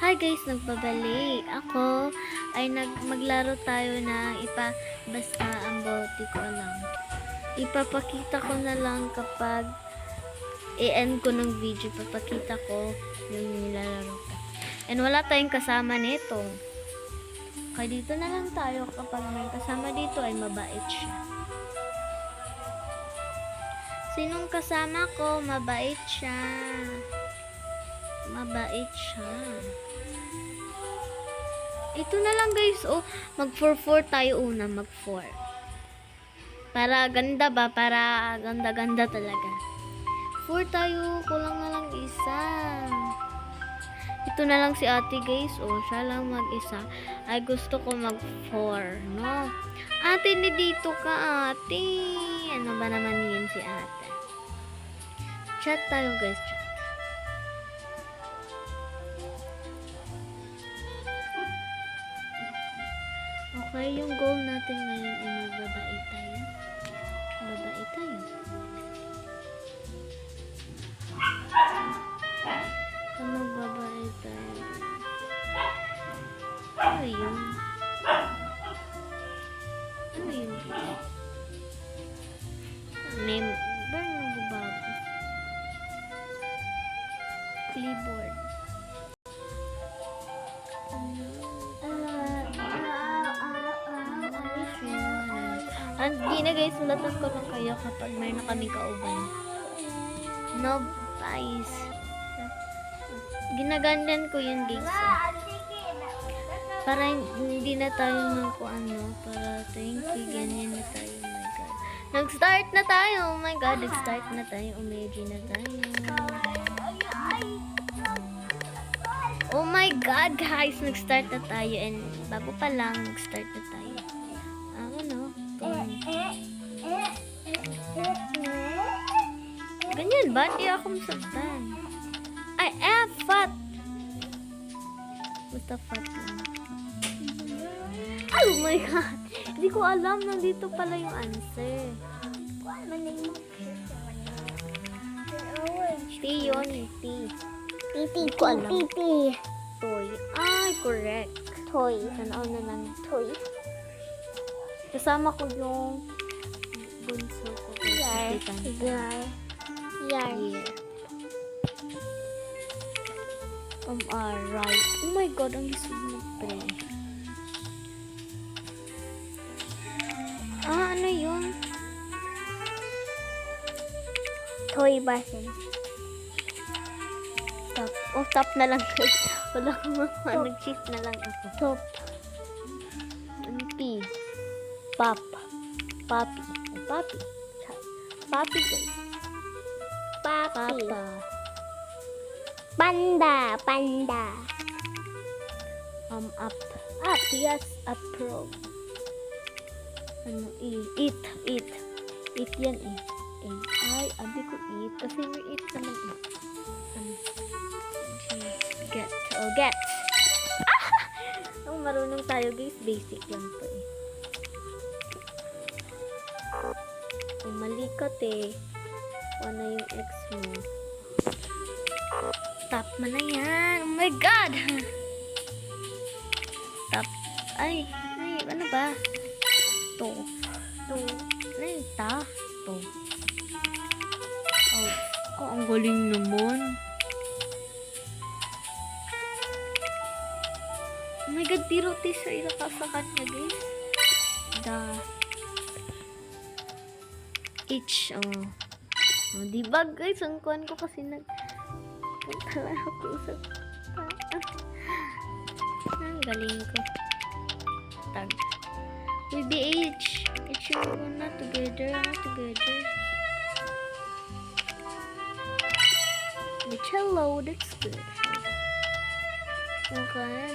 Hi guys, nagbabalik. Ako ay maglaro tayo na basta ang bote ko lang. Ipapakita ko na lang kapag i-end ko ng video. Papakita ko yung nilalaro ko. And wala tayong kasama nito. Kaya dito na lang tayo. Kapag may kasama dito ay mabait siya. Sinong kasama ko? Mabait siya. Mabait siya. Ito na lang guys. Oh, mag 4-4 tayo una. Mag 4. Para ganda ba? Para ganda-ganda talaga. 4 tayo. Kulang na lang isa. Ito na lang si ate guys. Oh, siya lang mag-isa. Ay gusto ko mag 4. No? Ate, hindi dito ka ate. Ano ba naman yun si ate? Chat tayo guys. Chat. Okay, yung goal natin ngayon ay magbabait tayo. Babait tayo. Magbabait tayo. Ano yun? Ano yun? Name. Ba nagbabago? Clipboard. Hindi na guys, sulatan ko lang kayo kapag may na kami kauban. No, guys. Ginaganyan ko yun guys. Para hindi na tayo para thank you, ganyan na tayo. Oh my god. Nag-start na tayo. Oh my god, nag-start na tayo. Umeji na tayo. Oh my god guys, nag-start na tayo. And bago pa lang, nag-start na tayo. Ganyan ba? Di ako masaktan. Ay, fat! Basta fat lang. Oh my god! Hindi ko alam. Nandito pala yung answer. T yun. T. Titi. Ko alam. Titi. Toy. Ay, correct. Toy. Tanaw na lang. Toy. Kasama ko yung bunso ko. Yar. Yar. Yar. Yeah. Alright. Oh my god, ang lisod mo pre. Ano yun? Toy basin. Top. Oh, top na lang. Wala ko nag-cheat na lang ako. Top. P. Pop. Papi. Papi. Papi guys. Papi. Papa. Panda. Panda. Up. Up. Yes. Approve. Ano? Eat. Eat. Eat yan eh. Ay, abi ko eat. Kasi may eat naman eh. Get. Oh, get. Ang marunong tayo guys. Basic lang to eh. Kung mali ka te. Ano yung ex mo? Tap mo na yan. Oh my god! Tap. Ay, ano ba? To. Ano yung ta? To. Oh, ang galing naman. Oh my god, pero teaser ilakasakat niya guys. Each, diba guys, ang kuhan ko kasi punta lang ako sa ang galing ko. Tag. With the H. It's your not together. Which hello, that's good. Okay,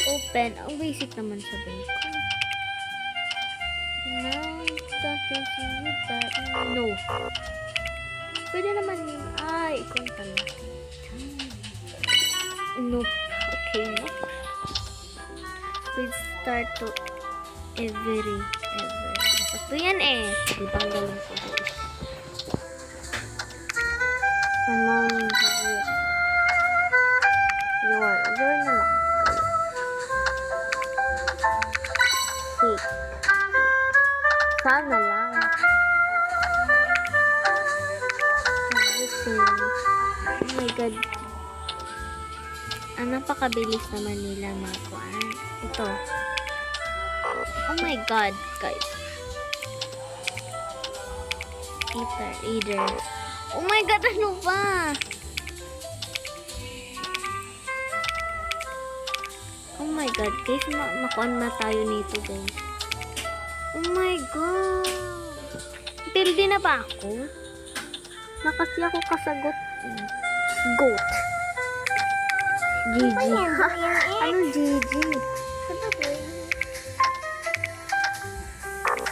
open. Ang basic naman sa bacon. No. Pwede naman yun. Ay, ikaw pala. Nope. Okay, nope. Please start to ever. Ito yan eh. Diba ang galing ko guys. Among your Sana lang. Everything. Oh my God. Napakabilis naman nila mga kuan. Ito. Oh my God, guys. Either. Oh my God, ano ba? Oh my God, guys. Makuan na tayo nito, guys. Oh my God. Pildi na ba ako? Nakasi ako kasagot. Goat. GG. Ano GG?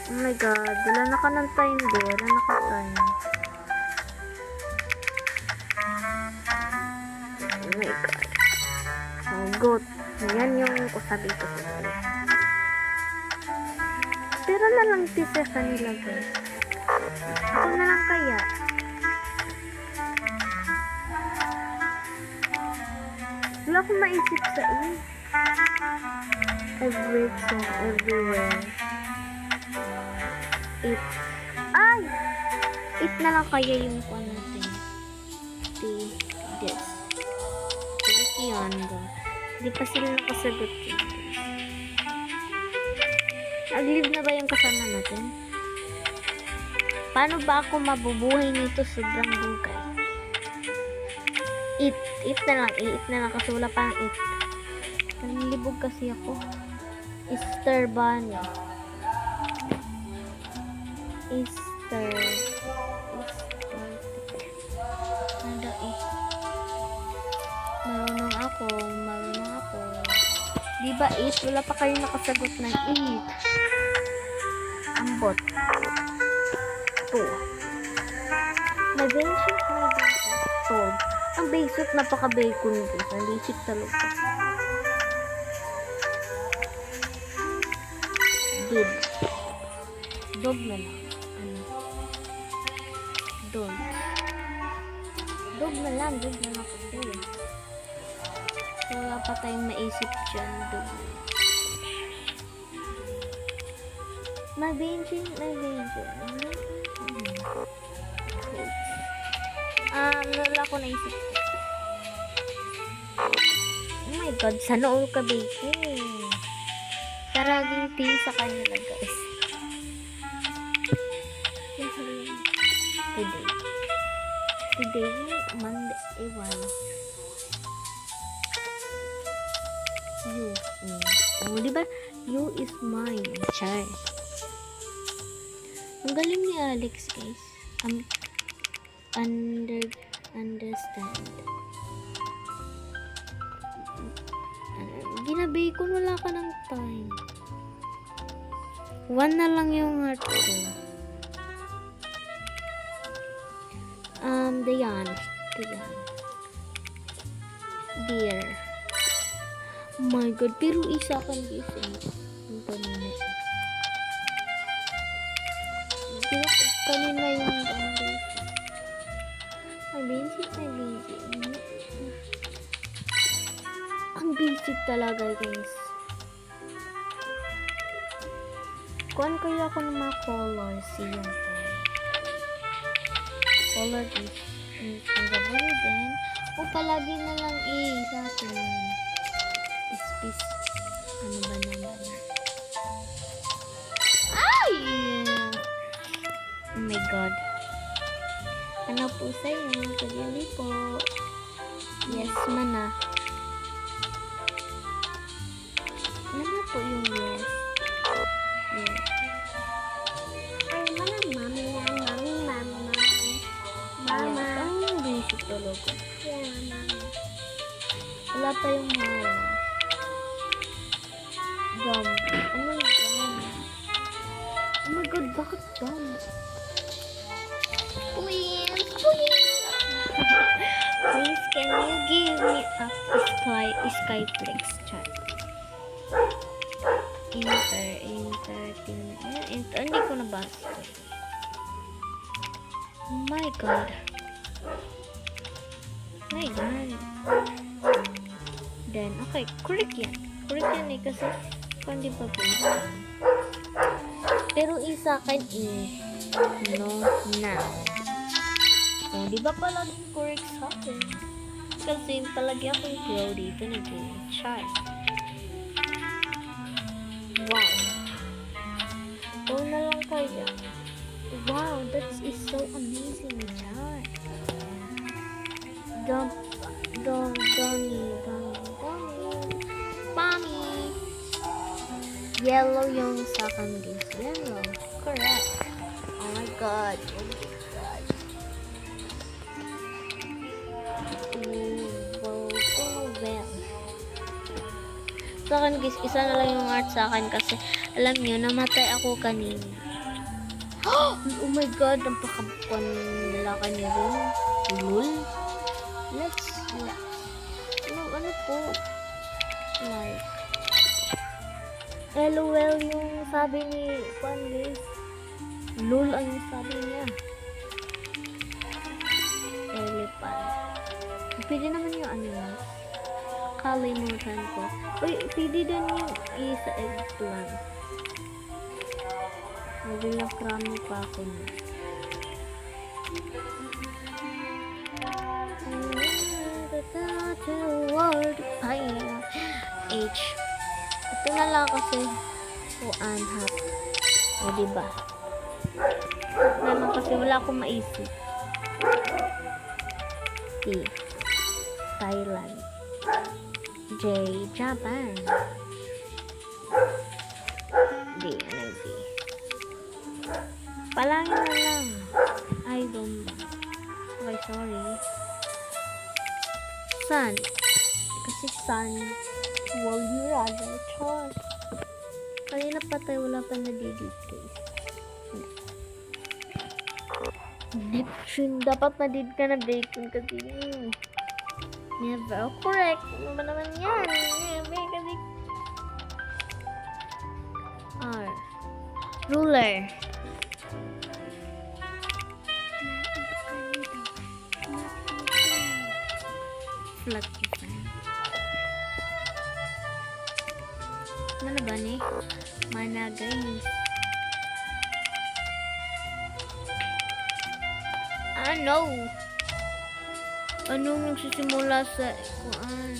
Oh my God. Wala na ka ng time, be. Wala na ka time. Oh my God. Oh, goat. Yan yung sabi ko sa iyo. Pero na lang tisa kanila, guys. Ako na lang kaya. Wala akong maisip sa iyo. Everything, everywhere. It. Ay! It na lang kaya yung kuha natin. This. Kiyondo. Hindi pa sila nakasagot yun. Nag-live na ba yung kasama natin? Paano ba ako mabubuhay nito sobrang bugay? It na lang kasi wala pang it. Nanlibog kasi ako. Easter bunny. Easter. Nanda it. Marunong ako. Di ba it? Wala pa kayo nakasagot ng it. Ambot. Po. May basic. Toad. Ang basic, napaka-bacon ko. Ang basic talaga. Did. Dog na lang. Ano? Don't. Dog na lang kasi. Wala pa tayong maisip dyan. Dog. May basic. Wala ko naisip. Oh my God, sana all ka bacon. Taraging tea sa kanila, guys. Today, Monday, ewan. You. Oh, diba? You is mine. Char. Ang galing ni Alex, guys. Understand. Ginabacon, wala ka ng time. 1 na lang yung heart ko. Dayan. Dear. Oh my God, pero isa kan gising. Yung kanina. Pero kanina yung may basic. Ang basic talaga, guys. Kuhan kaya ako ng mga colors. Yung color is ang gabay din. O palagi na lang sa atin. Is ano ba naman? Ay! Oh my God. Ano po sa'yo? Kagali po. Yes, mana. Ano po yung yes? Yes. Ay, mana, mami. Mama. Ang basic talaga. Yeah, mama. Wala pa yung mama. Gum. Ano yung gum? Oh my God, bakit gum? Please, can you give me a Skyflex chart? Hindi ko nabasa. Oh my God. Then, okay, correct yan kasi hindi ba Pero isa akin no na. So, di ba palaging correct sa akin? Kasi palagi ako yung grow dito nag-char. Wow. Go na lang kaya. Wow, that is so amazing, char. Dummy. Mommy. Yellow yung sa akin, guys. Yellow. Correct. Oh my god. Well. Sa akin, guys, isa na lang yung art sa akin kasi alam niyo, namatay ako kanina. Oh my god, ang pakabukan nila kanina rin. Lul. Let's ano po? Like, LOL yung sabi ni Juan, guys. Lul ang yung sabi niya. Elephant. Pwede naman yung animals. Kalimutan ko. Uy, pwede din yung isa eggplant. Maglakrami pa ako na. H. Ito na lang kasi anhat. O, diba? Naman kasi wala akong maisip. T. Thailand. J. Japan. D. Ano D? Palangin na lang. I don't know. Okay, sorry. Sun. Kasi sun. Will you rather choose? Kanina pa tayo, wala pa na-delete, guys. Neptune. Dapat na-delete ka na bacon kasi never. Oh, correct. Ano ba naman yan? Never kasi R. Ruler. Fluffy fan. Mana ba ni? Mana guys? Ano? Anong nagsisimula sa kuan?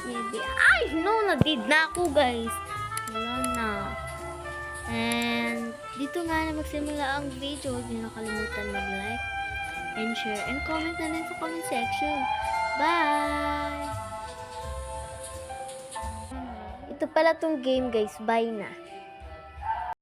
Maybe. Ay! No! Nag-did na ako, guys. Wala na. And dito nga na magsimula ang video. Huwag niyo nakalimutan mag-like and share and comment na rin sa comment section. Bye! Ito pala tong game, guys. Bye na.